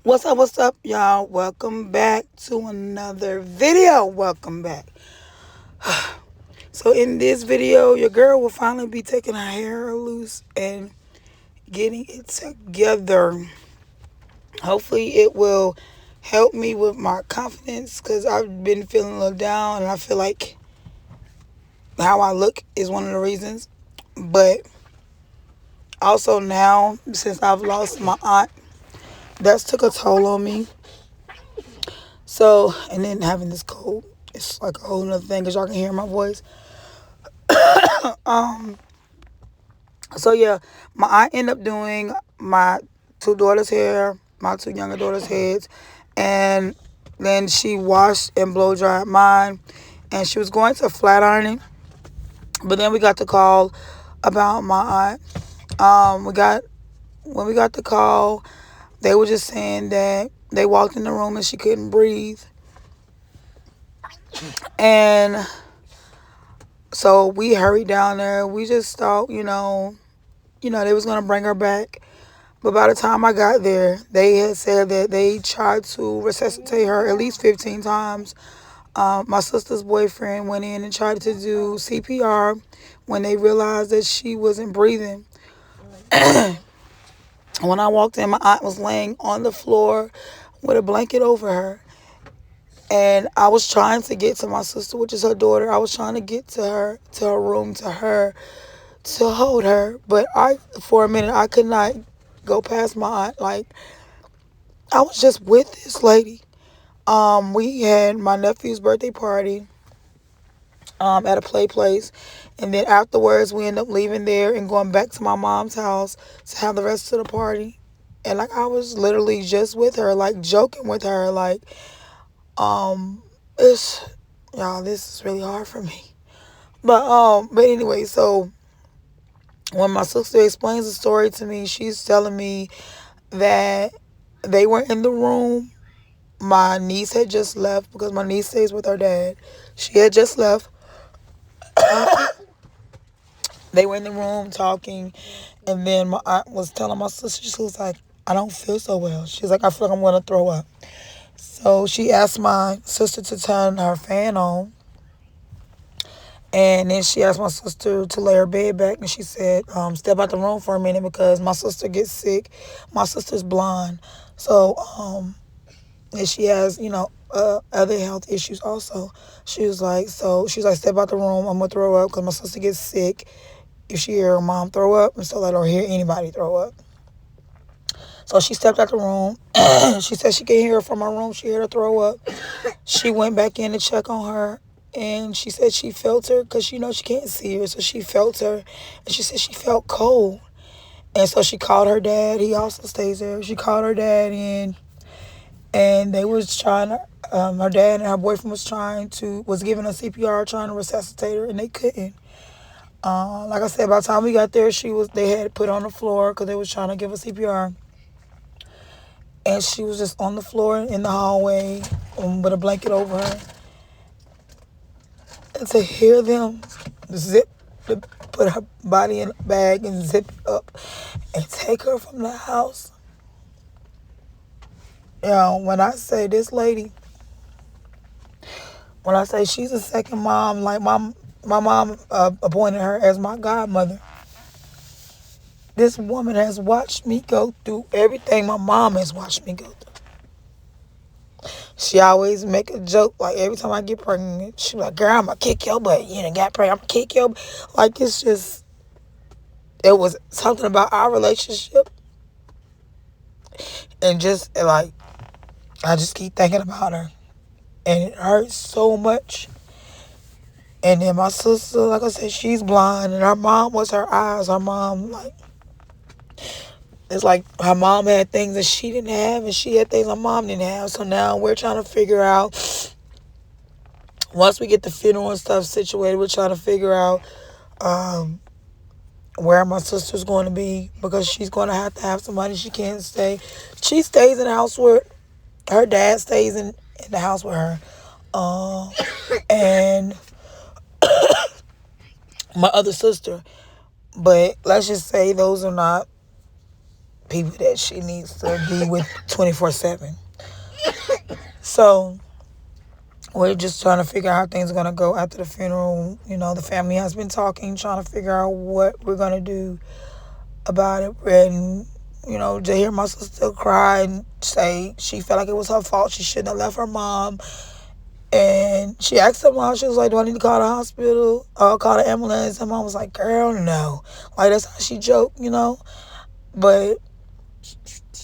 What's up, y'all? Welcome back to another video. Welcome back. So, in this video, your girl will finally be taking her hair loose and getting it together. Hopefully, it will help me with my confidence because I've been feeling a little down and I feel like how I look is one of the reasons. But also, now, since I've lost my aunt, that's took a toll on me. So, and then having this cold, it's like a whole nother thing because y'all can hear my voice. Um, so yeah, my aunt ended up doing my two daughters' hair, my two younger daughters' heads, and then she washed and blow dried mine, and she was going to flat iron it, but then we got the call about my aunt. We got when we got the call, they were just saying that they walked in the room and she couldn't breathe, and so we hurried down there. We just thought, they was gonna bring her back. But by the time I got there, they had said that they tried to resuscitate her at least 15 times. My sister's boyfriend went in and tried to do CPR when they realized that she wasn't breathing. When I walked in, my aunt was laying on the floor with a blanket over her. And I was trying to get to my sister, which is her daughter. I was trying to get to her room, to her, to hold her. But for a minute, I could not go past my aunt. Like, I was just with this lady. We had my nephew's birthday party at a play place. And then afterwards, we ended up leaving there and going back to my mom's house to have the rest of the party. And, like, I was literally just with her, like, joking with her. Like, um, it's, y'all, this is really hard for me. But anyway, so when my sister explains the story to me, she's telling me that they were in the room. My niece had just left because my niece stays with her dad. She had just left. They were in the room talking, and then my aunt was telling my sister, she was like, I don't feel so well. She's like, I feel like I'm going to throw up. So she asked my sister to turn her fan on. And then she asked my sister to lay her bed back, and she said, step out the room for a minute because my sister gets sick. My sister's blind. So, and she has, other health issues also. She's like, step out the room. I'm going to throw up because my sister gets sick. If she hear her mom throw up and stuff like that, or hear anybody throw up. So she stepped out the room. She said she could hear her from her room. She heard her throw up. She went back in to check on her. And she said she felt her because, she can't see her. So she felt her. And she said she felt cold. And so she called her dad. He also stays there. She called her dad in. And they was trying to, her dad and her boyfriend was giving her CPR, trying to resuscitate her. And they couldn't. Like I said, by the time we got there, they had put her on the floor because they was trying to give her CPR. And she was just on the floor in the hallway with a blanket over her. And to hear them put her body in a bag and zip it up and take her from the house. When I say this lady, when I say she's a second mom, like my mom appointed her as my godmother. This woman has watched me go through everything my mom has watched me go through. She always make a joke, like every time I get pregnant, she be like, girl, I'm going to kick your butt. You done got pregnant, I'm going to kick your butt. Like, it's just, it was something about our relationship. And just, like, I just keep thinking about her. And it hurts so much. And then my sister, like I said, she's blind. And her mom was her eyes. Her mom, like, it's like her mom had things that she didn't have, and she had things her mom didn't have. So now we're trying to figure out, once we get the funeral and stuff situated, we're trying to figure out where my sister's going to be because she's going to have somebody. She can't stay. She stays in the house where her dad stays in the house with her. And my other sister. But let's just say those are not people that she needs to be with 24/7. So we're just trying to figure out how things are going to go after the funeral. You know, the family has been talking, trying to figure out what we're going to do about it. And, you know, to hear my sister cry and say she felt like it was her fault, she shouldn't have left her mom. And she asked her mom, she was like, do I need to call the hospital or call the ambulance? And mom was like, girl, no. Like, that's how she joked, you know. But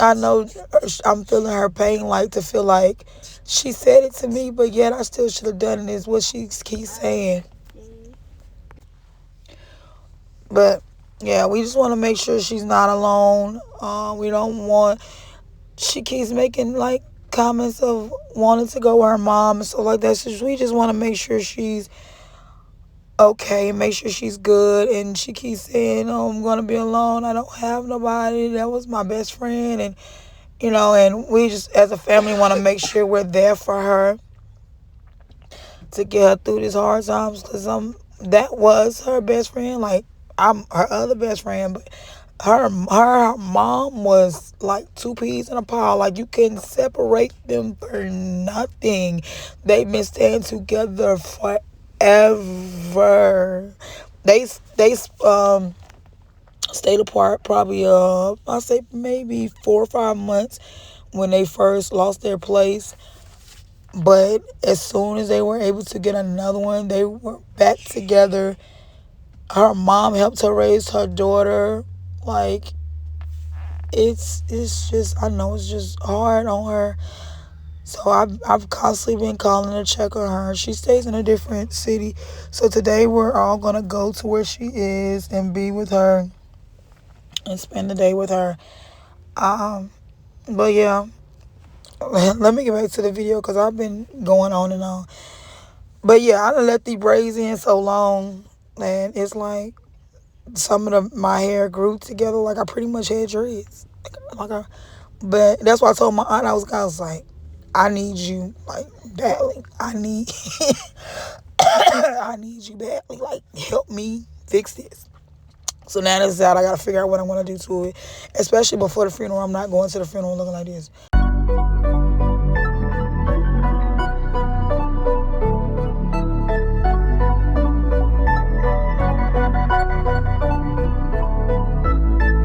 I know I'm feeling her pain, like to feel like she said it to me, but yet I still should have done it, is what she keeps saying. But yeah, we just want to make sure she's not alone. We don't want, she keeps making like comments of wanting to go with her mom and stuff like that. So we just want to make sure she's okay, make sure she's good. And she keeps saying, oh, I'm going to be alone. I don't have nobody. That was my best friend. And, you know, and we just as a family want to make sure we're there for her to get her through these hard times. Because that was her best friend. Like, I'm her other best friend, but her mom was like two peas in a pod. Like, you couldn't separate them for nothing. They've been staying together forever. They stayed apart probably I say maybe 4 or 5 months when they first lost their place. But as soon as they were able to get another one, they were back together. Her mom helped her raise her daughter. Like, it's just, I know it's just hard on her. So I've constantly been calling to check on her. She stays in a different city. So today we're all going to go to where she is and be with her and spend the day with her. But yeah, let me get back to the video because I've been going on and on. But yeah, I done let these braids in so long, and it's like some of my hair grew together. Like, I pretty much had dreads. But that's why I told my aunt, I was like, I need you, like, badly. I need I need you badly. Like, help me fix this. So now that's out. I got to figure out what I'm going to do to it. Especially before the funeral. I'm not going to the funeral looking like this.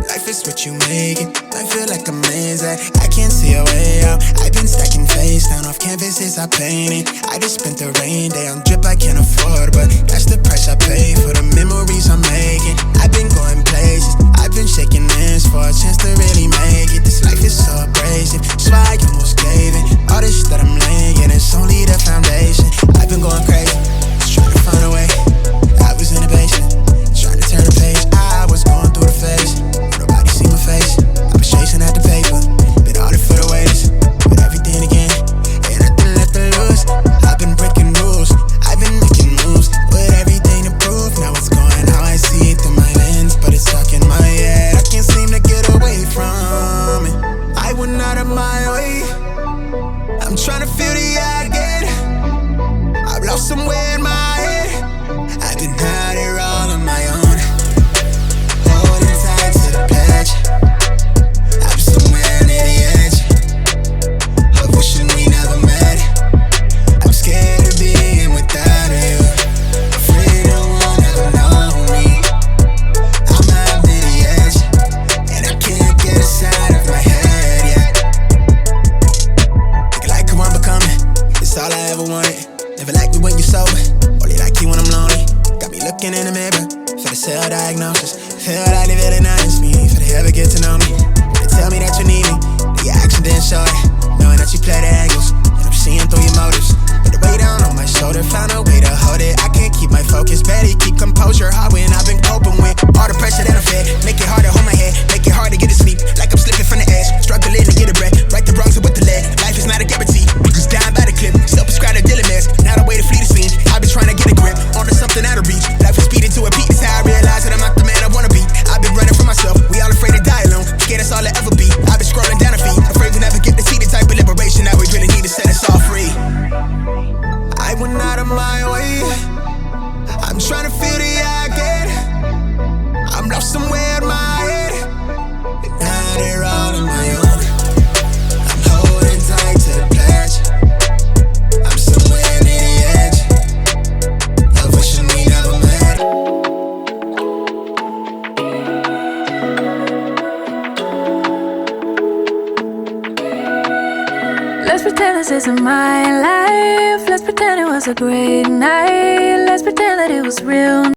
Life is what you make it. I feel like a man's I can't see a way out. I've been stacking face down off canvases I painted. I just spent the rain day on drip I can't afford, but that's the price I pay for the memories I'm making. I've been going places, I've been shaking hands for a chance to really make it. This life is so abrasive, so I almost gave it. All this that I'm laying, it's only the foundation. I've been going crazy, just trying to find a way. I was in the basement, trying to turn the page. I was going through the phase. Nobody see my face. I was chasing at the paper, been all it for the waiters. But everything again, ain't nothing left to lose. I've been breaking rules, I've been making moves, with everything to prove. Now it's going how I see it through my lens, but it's stuck in my head. I can't seem to get away from it. I went out of my way. I'm trying to feel the eye again. I've lost somewhere in my head. I've been out here all on my own, holding tight to the patch. I'm somewhere near the edge of wishing we never met. I'm scared of being without you, afraid no one ever know me. I'm out near the edge, and I can't get inside of my head yet. Looking like who I'm becoming, it's all I ever wanted. Never like me when you're sober, only like you when I'm lonely. Got me looking in the mirror, pretend this isn't my life. Let's pretend it was a great night. Let's pretend that it was real.